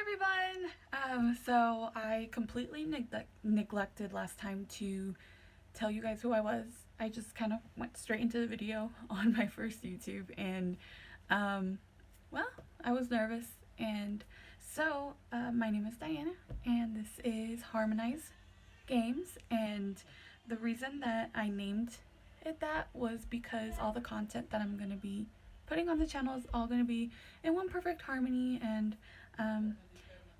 everyone! So I completely neglected last time to tell you guys who I was. I just kind of went straight into the video on my first YouTube and um, well, I was nervous and my name is Diana and this is Harmonize Games, and the reason that I named it that was because all the content that I'm going to be putting on the channel is all going to be in one perfect harmony, and um,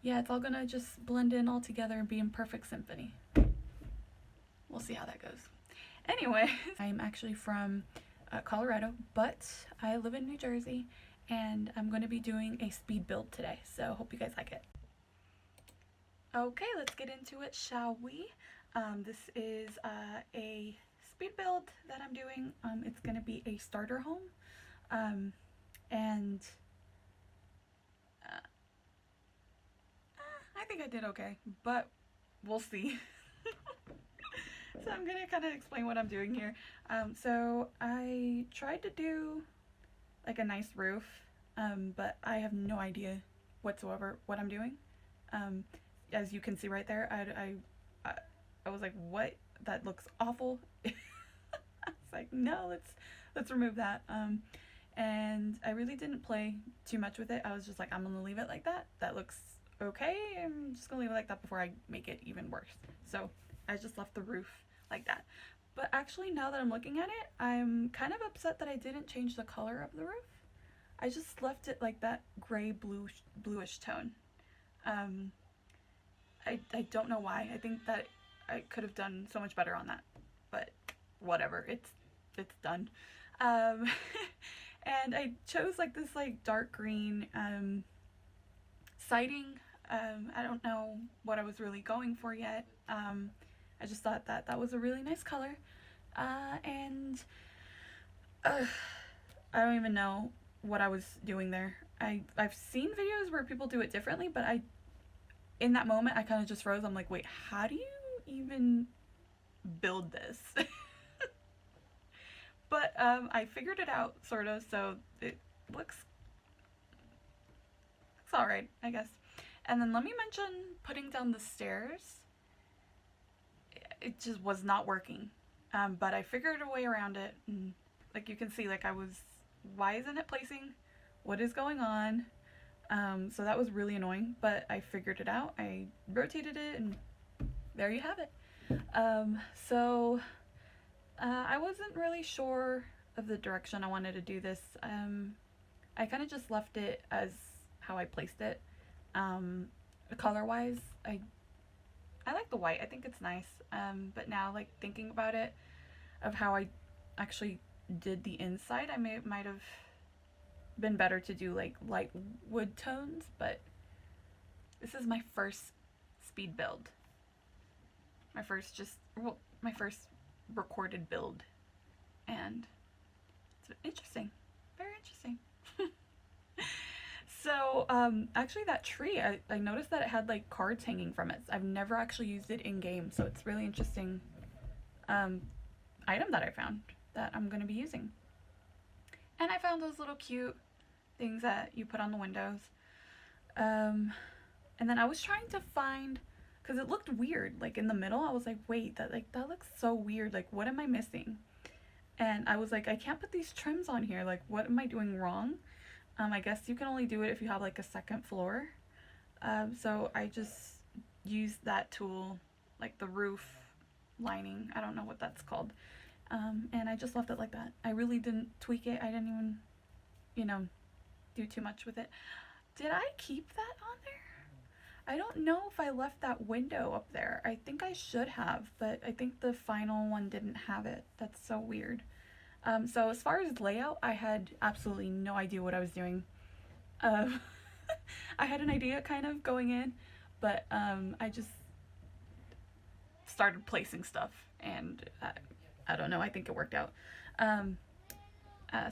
yeah, it's all gonna just blend in all together and be in perfect symphony. We'll see how that goes. Anyway, I'm actually from Colorado, but I live in New Jersey, and I'm going to be doing a speed build today, so hope you guys like it. Okay, let's get into it, shall we? This is a speed build that I'm doing. It's going to be a starter home, and I think I did okay, but we'll see. So I'm gonna kind of explain what I'm doing here. So I tried to do like a nice roof, but I have no idea whatsoever what I'm doing. As you can see right there, I was like, what? That looks awful. I was like, no, let's remove that. And I really didn't play too much with it. I was just like, I'm gonna leave it like that. That looks okay. I'm just gonna leave it like that before I make it even worse. So I just left the roof like that. But actually, now that I'm looking at it, I'm kind of upset that I didn't change the color of the roof. I just left it like that gray bluish tone. I don't know why. I think that I could have done so much better on that, but whatever. It's done. And I chose like this like dark green siding. I don't know what I was really going for yet. I just thought that that was a really nice color. And I don't even know what I was doing there. I've seen videos where people do it differently, but in that moment I kind of just froze. I'm like, wait, how do you even build this? But I figured it out, sort of, so it looks alright, I guess. And then let me mention putting down the stairs. It just was not working, but I figured a way around it, and like you can see, like why isn't it placing? What is going on? So that was really annoying, but I figured it out. I rotated it, and there you have it. I wasn't really sure of the direction I wanted to do this. I kind of just left it as how I placed it. Color-wise, I like the white. I think it's nice. But now, like, thinking about it, of how I actually did the inside, might have been better to do like light wood tones, but this is my first speed build. My first recorded build, and it's interesting, very interesting. So actually that tree, I noticed that it had like cards hanging from it. I've never actually used it in game, so it's really interesting item that I found that I'm going to be using. And I found those little cute things that you put on the windows. And then I was trying to find, because it looked weird, like in the middle. I was like, wait, that looks so weird. Like, what am I missing? And I was like, I can't put these trims on here. Like, what am I doing wrong? I guess you can only do it if you have like a second floor. So I just used that tool, like the roof lining. I don't know what that's called. And I just left it like that. I really didn't tweak it. I didn't even, do too much with it. Did I keep that on there? I don't know if I left that window up there. I think I should have, but I think the final one didn't have it. That's so weird. So as far as layout, I had absolutely no idea what I was doing. I had an idea kind of going in, but I just started placing stuff, and I don't know, I think it worked out.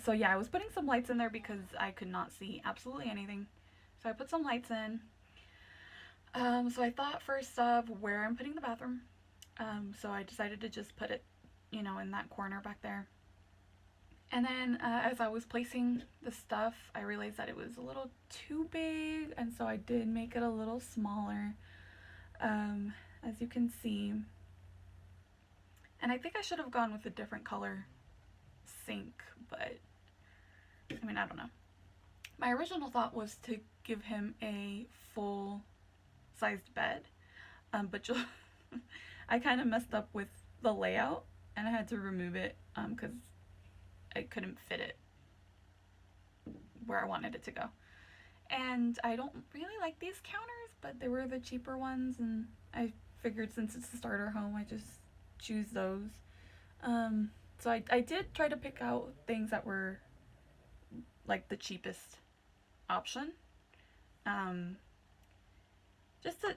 So yeah, I was putting some lights in there because I could not see absolutely anything. So I put some lights in. So I thought first of where I'm putting the bathroom. So I decided to just put it, in that corner back there. And then as I was placing the stuff, I realized that it was a little too big. and so I did make it a little smaller, as you can see. And I think I should have gone with a different color sink, but I mean, I don't know. My original thought was to give him a full-sized bed, but I kind of messed up with the layout, and I had to remove it because I couldn't fit it where I wanted it to go. And I don't really like these counters, but they were the cheaper ones, and I figured since it's a starter home, I just choose those. So I did try to pick out things that were like the cheapest option. Just to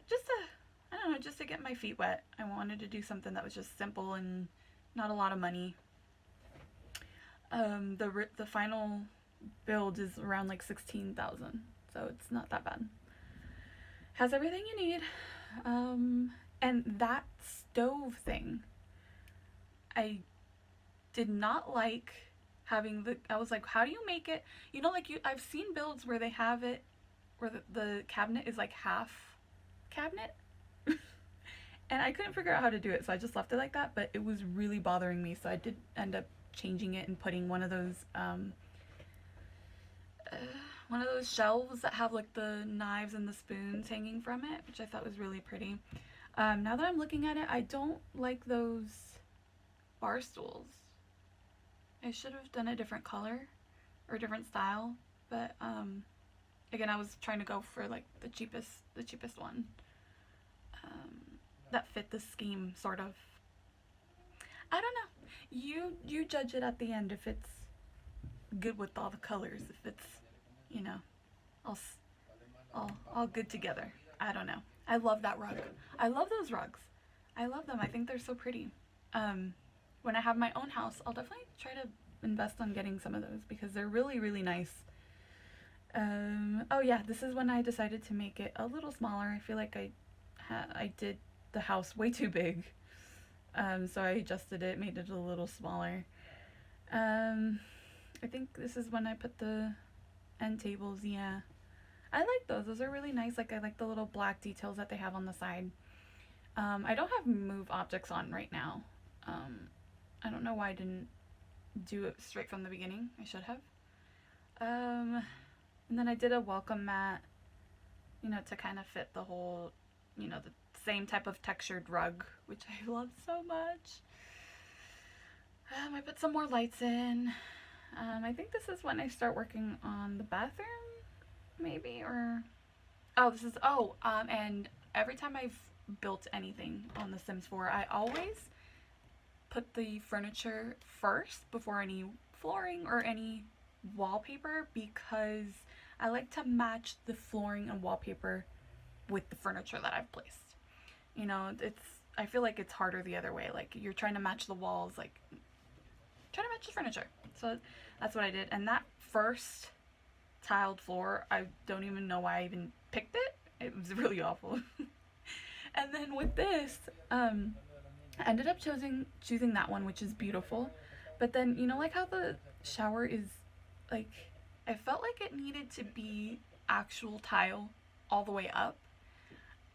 I don't know, just to get my feet wet. I wanted to do something that was just simple and not a lot of money. The final build is around like 16,000, so it's not that bad. Has everything you need. And that stove thing, I did not like having I was like, how do you make it? You know, like I've seen builds where they have it, where the cabinet is like half cabinet. And I couldn't figure out how to do it, so I just left it like that, but it was really bothering me, so I did end up changing it and putting one of those shelves that have like the knives and the spoons hanging from it, which I thought was really pretty. Now that I'm looking at it, I don't like those bar stools. I should have done a different color or a different style, but again, I was trying to go for like the cheapest one that fit the scheme, sort of. I don't know. You judge it at the end if it's good with all the colors, if it's, you know, all good together. I don't know. I love that rug. I love those rugs. I love them. I think they're so pretty. When I have my own house, I'll definitely try to invest on getting some of those because they're really, really nice. Oh yeah, this is when I decided to make it a little smaller. I feel like I did the house way too big. So I adjusted it, made it a little smaller. I think this is when I put the end tables, yeah. I like those. Those are really nice. Like, I like the little black details that they have on the side. I don't have move objects on right now. I don't know why I didn't do it straight from the beginning. I should have. And then I did a welcome mat, you know, to kind of fit the whole, you know, the same type of textured rug, which I love so much. I put some more lights in. I think this is when I start working on the bathroom, maybe, or... Oh, this is... Oh, and every time I've built anything on The Sims 4, I always put the furniture first before any flooring or any wallpaper because I like to match the flooring and wallpaper with the furniture that I've placed. You know, I feel like it's harder the other way. Like, you're trying to match the walls, like, trying to match the furniture. So that's what I did. And that first tiled floor, I don't even know why I even picked it. It was really awful. And then with this, I ended up choosing that one, which is beautiful. But then, you know, like how the shower is, like, I felt like it needed to be actual tile all the way up.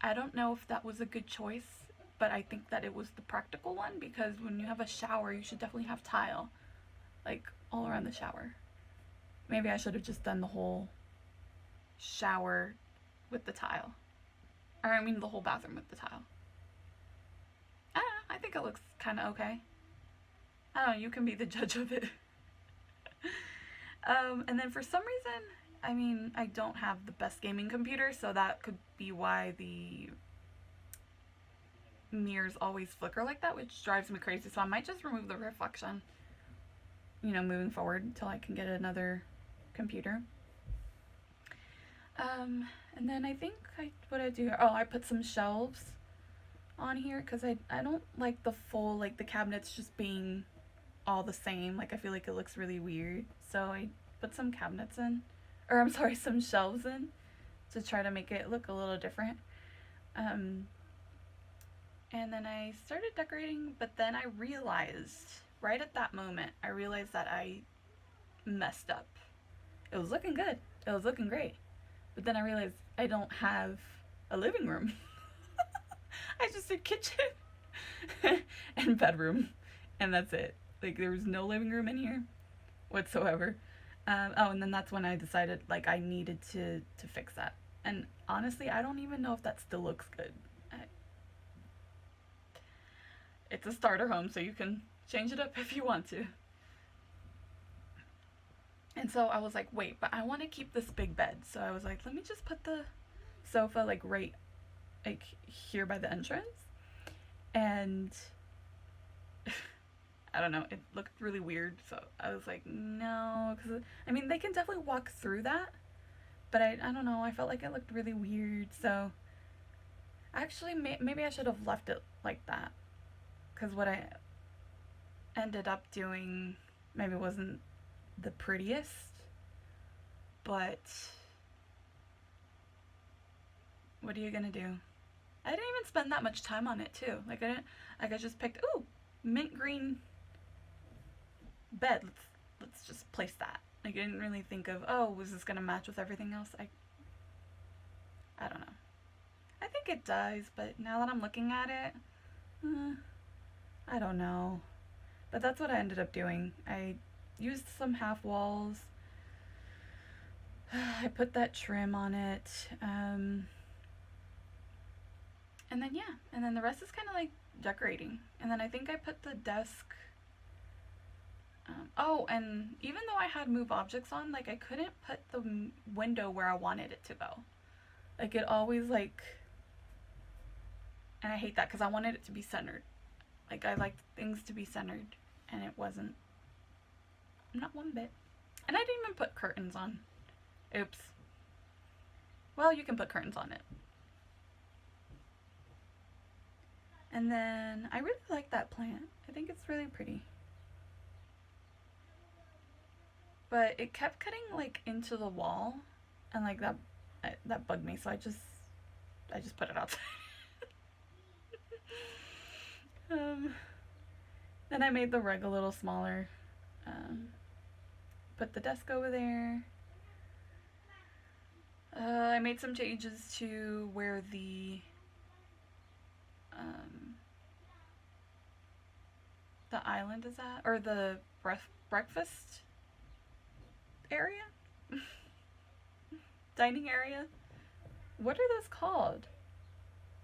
I don't know if that was a good choice, but I think that it was the practical one because when you have a shower, you should definitely have tile, like, all around the shower. Maybe I should have just done the whole shower with the tile. Or, I mean, the whole bathroom with the tile. I don't know. I think it looks kind of okay. I don't know. You can be the judge of it. And then for some reason, I mean, I don't have the best gaming computer, so that could be why the mirrors always flicker like that, which drives me crazy. So I might just remove the reflection, you know, moving forward until I can get another computer. And then I think what I do here, oh, I put some shelves on here because I don't like the full, like, the cabinets just being all the same. Like, I feel like it looks really weird. So I put some cabinets in, or I'm sorry, some shelves in to try to make it look a little different. And then I started decorating, but then I realized, right at that moment, I realized that I messed up. It was looking good. It was looking great. But then I realized I don't have a living room. I just did kitchen and bedroom, and that's it. Like there was no living room in here whatsoever. Oh, and then that's when I decided like I needed to fix that. And honestly, I don't even know if that still looks good. It's a starter home, so you can change it up if you want to. And so I was like, wait, but I want to keep this big bed. So I was like, let me just put the sofa like right like here by the entrance. And I don't know, it looked really weird. So I was like, no, because I mean, they can definitely walk through that. But I don't know, I felt like it looked really weird. So actually, maybe I should have left it like that. Because what I ended up doing maybe wasn't the prettiest, but what are you gonna do? I didn't even spend that much time on it too. Like I just picked, ooh, mint green bed. Let's just place that. Like I didn't really think of, oh, was this gonna match with everything else? I don't know. I think it does, but now that I'm looking at it, I don't know. But that's what I ended up doing. I used some half walls. I put that trim on it. And then, yeah. And then the rest is kind of like decorating. And then I think I put the desk. Oh, and even though I had move objects on, like I couldn't put the window where I wanted it to go. Like it always like. And I hate that because I wanted it to be centered. Like I liked things to be centered. And it wasn't. Not one bit. And I didn't even put curtains on. Oops. Well, you can put curtains on it. And then I really like that plant. I think it's really pretty. But it kept cutting like into the wall, and like that bugged me. So I just put it outside. Then I made the rug a little smaller. Put the desk over there. I made some changes to where the island is at, or the breakfast area, dining area. What are those called?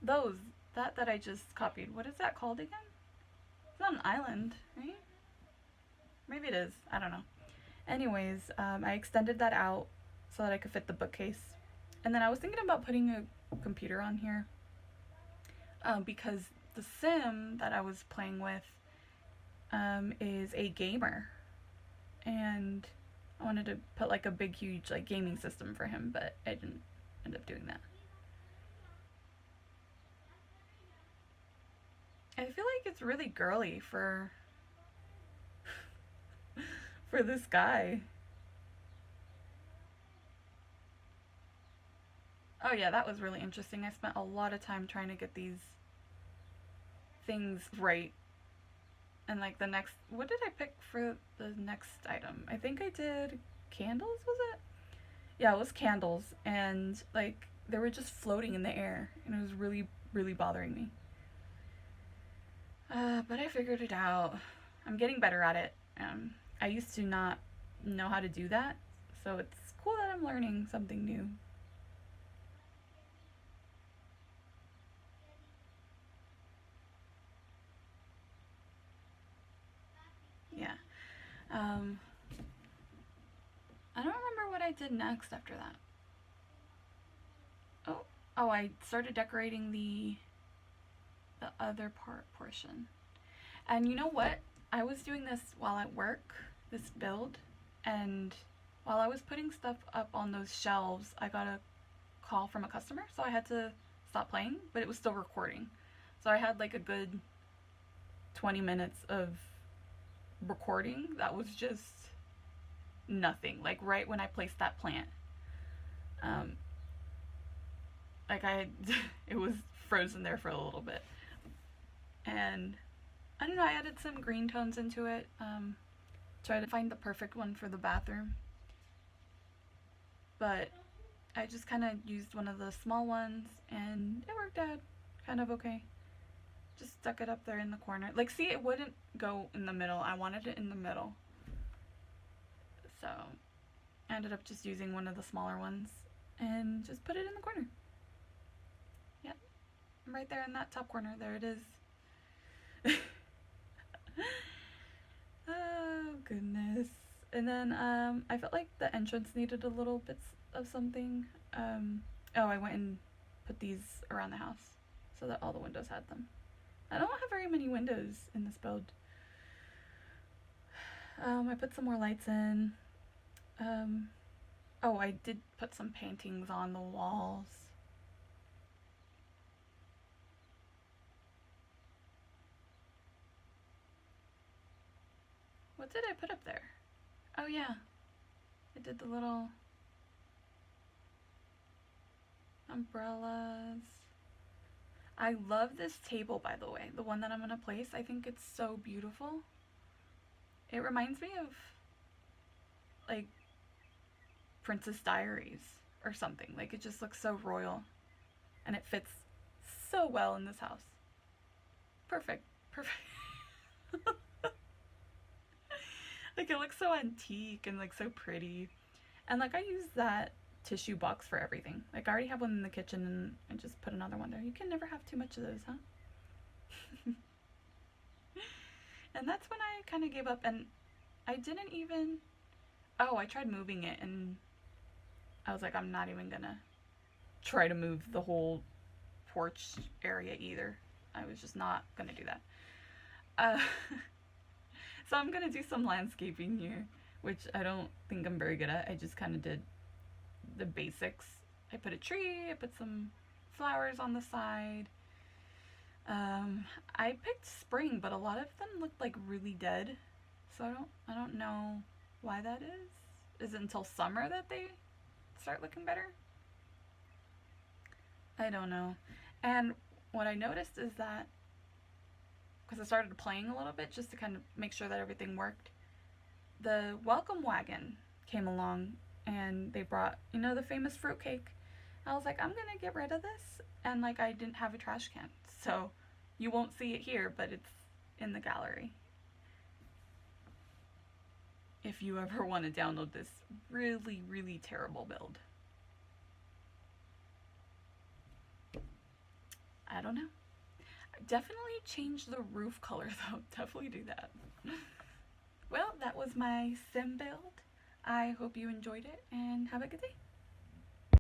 Those that I just copied. What is that called again? It's not an island, right? Maybe it is. I don't know. Anyways, I extended that out so that I could fit the bookcase. And then I was thinking about putting a computer on here because the sim that I was playing with is a gamer. And I wanted to put like a big, huge like gaming system for him, but I didn't end up doing that. I feel like it's really girly for this guy. Oh yeah, that was really interesting. I spent a lot of time trying to get these things right. And like the next, what did I pick for the next item? I think I did candles, was it? Yeah, it was candles. And like they were just floating in the air. And it was really, really bothering me. But I figured it out. I'm getting better at it. I used to not know how to do that. So it's cool that I'm learning something new. Yeah. I don't remember what I did next after that. Oh, I started decorating the other portion. And you know what? I was doing this while at work, this build, and while I was putting stuff up on those shelves, I got a call from a customer, so I had to stop playing, but it was still recording. So I had like a good 20 minutes of recording that was just nothing. Like right when I placed that plant. Like it was frozen there for a little bit. And I don't know, I added some green tones into it. Tried to find the perfect one for the bathroom. But I just kind of used one of the small ones and it worked out kind of okay. Just stuck it up there in the corner. Like, see, it wouldn't go in the middle. I wanted it in the middle. So I ended up just using one of the smaller ones and just put it in the corner. Yep. Right there in that top corner. There it is. Oh, goodness. And then I felt like the entrance needed a little bit of something. Oh, I went and put these around the house so that all the windows had them. I don't have very many windows in this build. I put some more lights in. Oh, I did put some paintings on the walls. What did I put up there? Oh yeah, I did the little umbrellas. I love this table, by the way, the one that I'm gonna place. I think it's so beautiful. It reminds me of like Princess Diaries or something. Like, it just looks so royal and it fits so well in this house. Perfect. Perfect. Like, it looks so antique and like so pretty. And like, I use that tissue box for everything. Like, I already have one in the kitchen and I just put another one there. You can never have too much of those, huh? And that's when I kind of gave up, and I didn't even, oh, I tried moving it and I was like, I'm not even gonna try to move the whole porch area either. I was just not gonna do that. Uh, so I'm gonna do some landscaping here, which I don't think I'm very good at. I just kind of did the basics. I put a tree, I put some flowers on the side. I picked spring, but a lot of them looked like really dead. So I don't know why that is. Is it until summer that they start looking better? I don't know. And what I noticed is that, because I started playing a little bit just to kind of make sure that everything worked, the welcome wagon came along and they brought, you know, the famous fruitcake. I was like, I'm gonna get rid of this. And like, I didn't have a trash can. So you won't see it here, but it's in the gallery. If you ever want to download this really, really terrible build. I don't know. Definitely change the roof color though. Definitely do that. Well, that was my sim build. I hope you enjoyed it and have a good day.